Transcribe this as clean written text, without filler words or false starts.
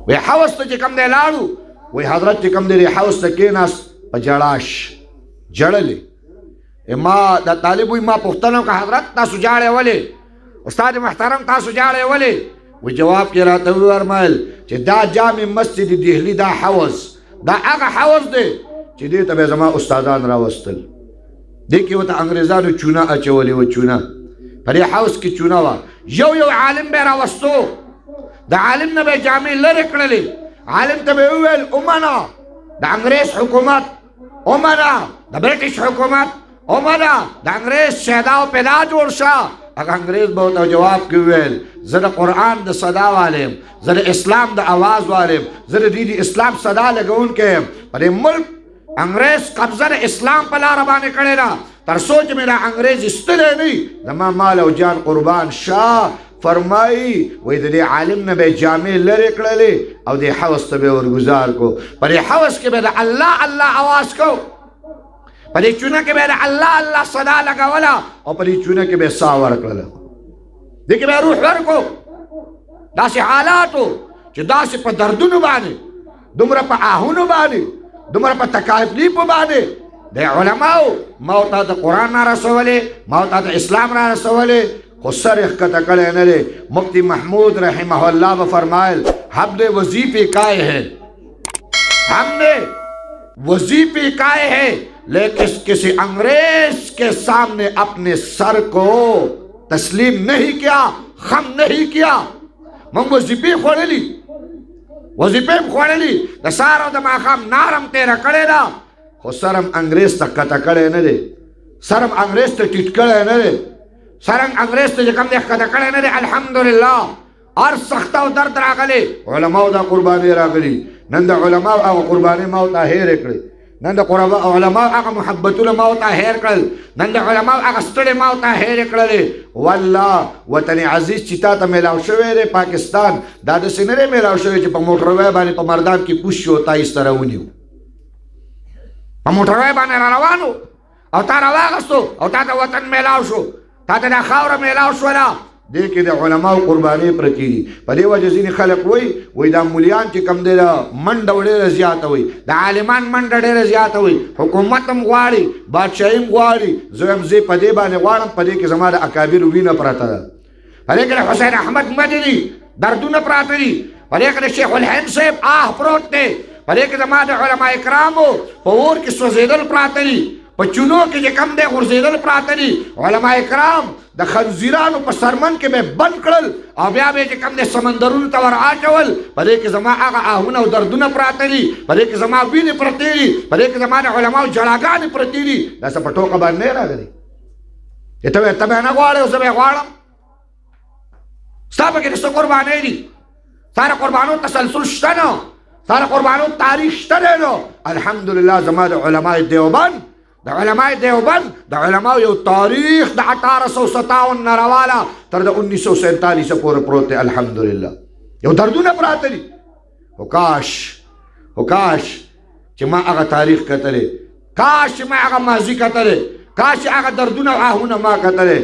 وی حوث ته چې کوم دی لاړو وی حضرت چې کوم دی حوث ته کېناست په جړاش جړلې ما دا طالب وی ما پوښتنه وکړه حضرت تاسو جاړې ولې استاد محترم تاسو جاړې ولې وی جواب کې راته وویل چې دا جامع مسجد دهلي دا حوض دا هغه حوض دی چې دې ته به زما استادان راوستل دې کې ورته انګریزانو چونه اچولې وه چونه په دې حوض کې چونه وه یو عالم به یې راوستو د عالم نه به یې جامې لرې کړلې عالم ته به یې وویل ومنه د انګریز حکومت ومنه د برټش حکومت ومنه د انګریز شهدا او پیدا جوړ شه هغه انګریز به ورته جواب کې وویل زه د قرآن د صدا والیم زه د اسلام د اواز والیم زه د دین اسلام صدا لګونکی یم په دې ملک انګریز قبضه د اسلام په لاره باندې کړې ده تر څو چې مې دا انګریز ایستلی نه وي زما مال او جان قربان شاه فرمایي وایي د دې عالم نه به یې جامې لرې کړلې او دې حوض ته به یې ورګزار کو په دې حوض کې به د الله الله اواز کو په دې چونه کې به د الله الله صدا لګوله او په دې چونه کې به یې ساه ورکړله دې کې به یې روح ورکو داسې حالاتو چې داسې په دردونو باندې دومره په آهونو باندې دومره په تکالیفو باندې د علماو ما ورته د قرآن را رسولې ما ورته د اسلام را رسولې خو سر یې ښکته کړی نه دی مفتی محمود رحمه الله به فرمایل ہم نے وظیفے کائے ہیں ہم نے وظیفے کائے ہیں لیکن کسی انگریز کے سامنے اپنے سر کو تسلیم نہیں کیا خم نہیں کیا من وظیفے خوړلي وظیفه هم خوړلي د سهار او د ماښام نارم تېره کړې ده خو سر هم انګریز ته ښکته کړی نه دی سر هم انګریز ته ټیټ کړی نه دی سر هم انګریز ته چې کوم دی ښکته کړی نه دی الحمدلله هر سخته او درد راغلی علماو دا قربانۍ راغلي نن د علماو هغه قربانۍ ما ورته هېرې کړې نن د علماو هغه محبتونه ما ورته هېر کړل نن د علماو هغه ستړې ما ورته هېرې کړلې والله وطن عزیز چې تا ته میلاو شوی دی پاکستان دا داسې نه دی میلاو شوی چې په موټروی باندې په مردان کې کوز شي او تا ایسته راونیو په موټروی باندې را روانو او تا راواغستو او تا ته وطن میلاو شو تا ته دا خاوره میلاو شوله دې کې د علماو قربانۍ پرتې دي په دې وجه ځینې خلک وایي دا مولیان چې کوم دی منډه ډېره زیاته وي د عالمان منډه ډېره زیاته وي حکومت هم غواړي بادشاهي هم غواړي زه هم زه په دې باندې غواړم په دې کې زما د اکابرو وینه پرته ده په دې کې د حسین احمد مدني دردونه پراته دي په دې کې د شیخ الهند صاحب آه پروت دی په دې کې زما د علما کرامو په اور کې سوځېدل پراته دي په چونو کې چې کم دی غورځېدل پراته دي علما کرام د خنزیرانو په سرمن کې به بند کړل او بیا به چې کم دی سمندرونو ته ور اچول په دې کې زما هغه آهونه او دردونه پراته دي په دې کې زما وینې پرتې دي په دې کې زما د علماو جړاګانې پرتې دي داسې په ټوکه باندې نه راغلي ته به نه غواړې او زه به یې غواړم ستا پکې د څه قربانۍ دي ستا د قربانو تسلسل شته نه ستا د قربانو تاریخ شته دی نو الحمدلله زما د علماء دیوبند د علماء دیوبند د علماء یو تاریخ د 1857 نه راواله تر د 1947 پورې پروت دی الحمدلله یو دردونه پراته دي خو کاش چې ما هغه تاریخ کتلی کاش چې ما هغه ماضي کتلی کاش چې هغه دردونه او آهونه ما کتلی